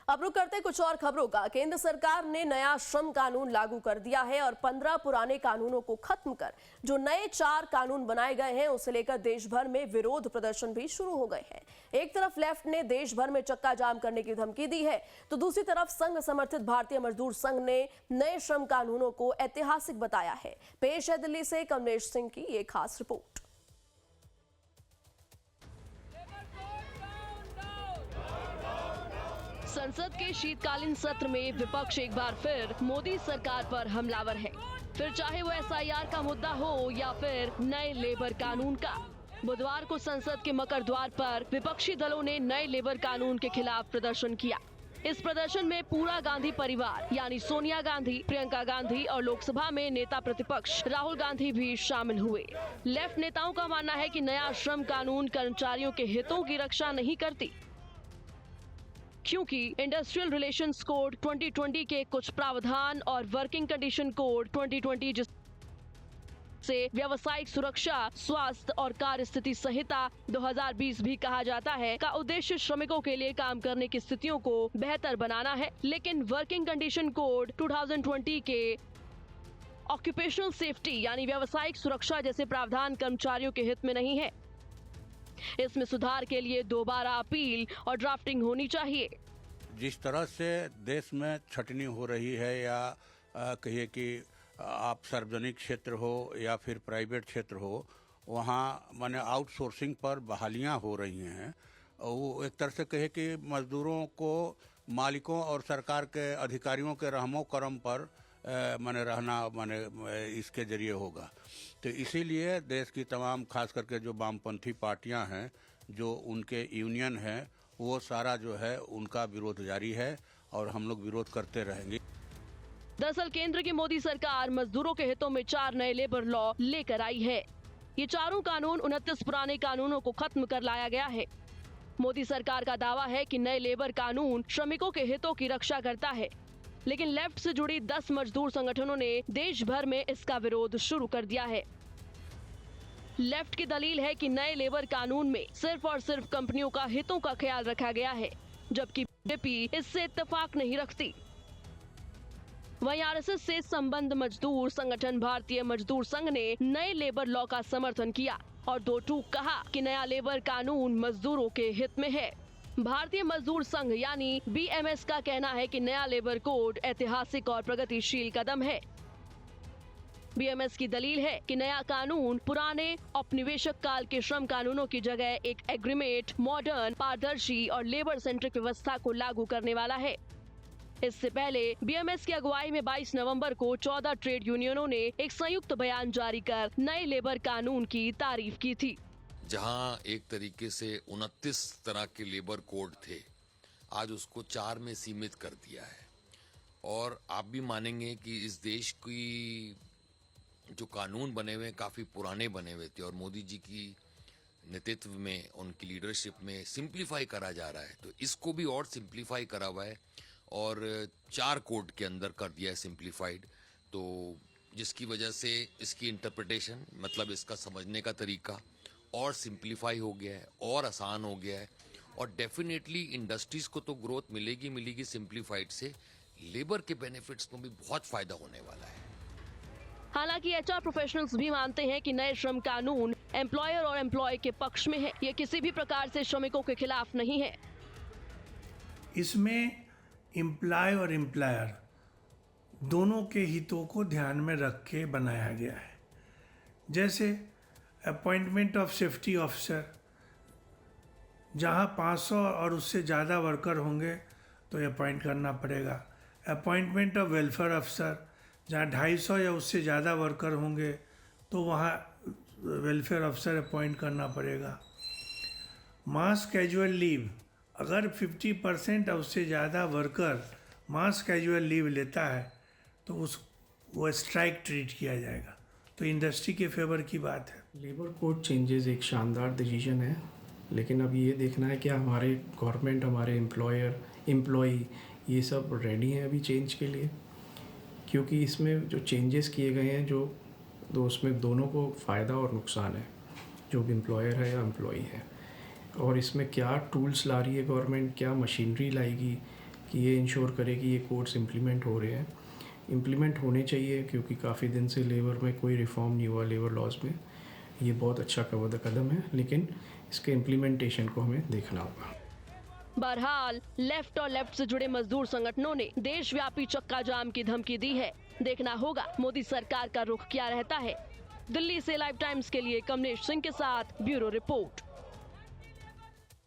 अब रुक करते कुछ और खबरों का। केंद्र सरकार ने नया श्रम कानून लागू कर दिया है और 15 पुराने कानूनों को खत्म कर जो नए 4 कानून बनाए गए हैं उसे लेकर देश भर में विरोध प्रदर्शन भी शुरू हो गए हैं। एक तरफ लेफ्ट ने देश भर में चक्का जाम करने की धमकी दी है तो दूसरी तरफ संघ समर्थित भारतीय मजदूर संघ ने नए श्रम कानूनों को ऐतिहासिक बताया है। पेश है दिल्ली से कमलेश सिंह की ये खास रिपोर्ट। संसद के शीतकालीन सत्र में विपक्ष एक बार फिर मोदी सरकार पर हमलावर है, फिर चाहे वो एसआईआर का मुद्दा हो या फिर नए लेबर कानून का। बुधवार को संसद के मकर द्वार पर विपक्षी दलों ने नए लेबर कानून के खिलाफ प्रदर्शन किया। इस प्रदर्शन में पूरा गांधी परिवार यानी सोनिया गांधी, प्रियंका गांधी और लोकसभा में नेता प्रतिपक्ष राहुल गांधी भी शामिल हुए। लेफ्ट नेताओं का मानना है कि नया श्रम कानून कर्मचारियों के हितों की रक्षा नहीं करती, क्योंकि इंडस्ट्रियल रिलेशंस कोड 2020 के कुछ प्रावधान और वर्किंग कंडीशन कोड 2020 जिसे व्यावसायिक सुरक्षा, स्वास्थ्य और कार्य स्थिति संहिता 2020 भी कहा जाता है का उद्देश्य श्रमिकों के लिए काम करने की स्थितियों को बेहतर बनाना है। लेकिन वर्किंग कंडीशन कोड 2020 के ऑक्यूपेशनल सेफ्टी यानी व्यावसायिक सुरक्षा जैसे प्रावधान कर्मचारियों के हित में नहीं है। इसमें सुधार के लिए दोबारा अपील और ड्राफ्टिंग होनी चाहिए। जिस तरह से देश में छटनी हो रही है या कहिए कि आप सार्वजनिक क्षेत्र हो या फिर प्राइवेट क्षेत्र हो, वहाँ माने आउटसोर्सिंग पर बहालियाँ हो रही हैं। वो एक तरह से कहे कि मजदूरों को मालिकों और सरकार के अधिकारियों के रहमो करम पर माने रहना माने इसके जरिए होगा। तो इसीलिए देश की तमाम खास करके जो वामपंथी पार्टियां हैं, जो उनके यूनियन हैं, वो सारा जो है उनका विरोध जारी है और हम लोग विरोध करते रहेंगे। दरअसल केंद्र की मोदी सरकार मजदूरों के हितों में 4 नए लेबर लॉ लेकर आई है। ये चारों कानून 29 पुराने कानूनों को खत्म कर लाया गया है। मोदी सरकार का दावा है कि नए लेबर कानून श्रमिकों के हितों की रक्षा करता है, लेकिन लेफ्ट से जुड़ी 10 मजदूर संगठनों ने देश भर में इसका विरोध शुरू कर दिया है। लेफ्ट की दलील है कि नए लेबर कानून में सिर्फ और सिर्फ कंपनियों का हितों का ख्याल रखा गया है, जबकि बीजेपी इससे इत्तेफाक नहीं रखती। वहीं आरएसएस से संबद्ध मजदूर संगठन भारतीय मजदूर संघ ने नए लेबर लॉ का समर्थन किया और दो टूक कहा कि नया लेबर कानून मजदूरों के हित में है। भारतीय मजदूर संघ यानी बीएमएस का कहना है कि नया लेबर कोड ऐतिहासिक और प्रगतिशील कदम है। बीएमएस की दलील है कि नया कानून पुराने औपनिवेशिक काल के श्रम कानूनों की जगह एक एग्रीमेट, मॉडर्न, पारदर्शी और लेबर सेंट्रिक व्यवस्था को लागू करने वाला है। इससे पहले बीएमएस की अगुवाई में 22 नवंबर को 14 ट्रेड यूनियनों ने एक संयुक्त बयान जारी कर नए लेबर कानून की तारीफ की थी। जहां एक तरीके से 29 तरह के लेबर कोड थे, आज उसको 4 में सीमित कर दिया है। और आप भी मानेंगे कि इस देश की जो कानून बने हुए काफी पुराने बने हुए थे और मोदी जी की नेतृत्व में, उनकी लीडरशिप में सिंप्लीफाई करा जा रहा है। तो इसको भी और सिंप्लीफाई करा हुआ है और 4 कोड के अंदर कर दिया है सिंप्लीफाइड। तो जिसकी वजह से इसकी इंटरप्रिटेशन, मतलब इसका समझने का तरीका और सिंप्लीफाई हो गया है और आसान हो गया है। और डेफिनेटली इंडस्ट्रीज को तो ग्रोथ मिलेगी सिंप्लीफाइड से। लेबर के बेनिफिट्स को भी बहुत फायदा होने वाला है। हालांकि एचआर प्रोफेशनल्स भी मानते हैं कि नए श्रम कानून एम्प्लॉयर और एम्प्लॉय के पक्ष में है। ये किसी भी प्रकार से श्रमिकों के खिलाफ नहीं है। इसमें एम्प्लॉय और एम्प्लॉयर दोनों के हितों को ध्यान में रख के बनाया गया है। जैसे अपॉइंटमेंट ऑफ सेफ्टी ऑफिसर, जहां 500 और उससे ज़्यादा वर्कर होंगे तो अपॉइंट करना पड़ेगा। अपॉइंटमेंट ऑफ वेलफेयर अफसर, जहां 250 या उससे ज़्यादा वर्कर होंगे तो वहां वेलफेयर अफसर अपॉइंट करना पड़ेगा। मास कैजुअल लीव, अगर 50% और उससे ज़्यादा वर्कर मास कैजुअल लीव लेता है तो वो स्ट्राइक ट्रीट किया जाएगा। तो इंडस्ट्री के फेवर की बात है। लेबर कोड चेंजेस एक शानदार डिसीजन है, लेकिन अब ये देखना है कि हमारे गवर्नमेंट, हमारे एम्प्लॉय ये सब रेडी हैं अभी चेंज के लिए, क्योंकि इसमें जो चेंजेस किए गए हैं जो उसमें दोनों को फ़ायदा और नुकसान है, जो भी एम्प्लॉयर है या एम्प्लॉई है। और इसमें क्या टूल्स ला रही है गवर्नमेंट, क्या मशीनरी लाएगी, कि ये इंश्योर करे कि ये कोड्स इम्प्लीमेंट हो रहे हैं, इम्प्लीमेंट होने चाहिए, क्योंकि काफ़ी दिन से लेबर में कोई रिफॉर्म नहीं हुआ लेबर लॉज में। ये बहुत अच्छा कदम है, लेकिन इसके इम्प्लीमेंटेशन को हमें देखना होगा। बहरहाल लेफ्ट और लेफ्ट से जुड़े मजदूर संगठनों ने देशव्यापी चक्का जाम की धमकी दी है। देखना होगा मोदी सरकार का रुख क्या रहता है। दिल्ली से लाइव टाइम्स के लिए कमलेश सिंह के साथ ब्यूरो रिपोर्ट।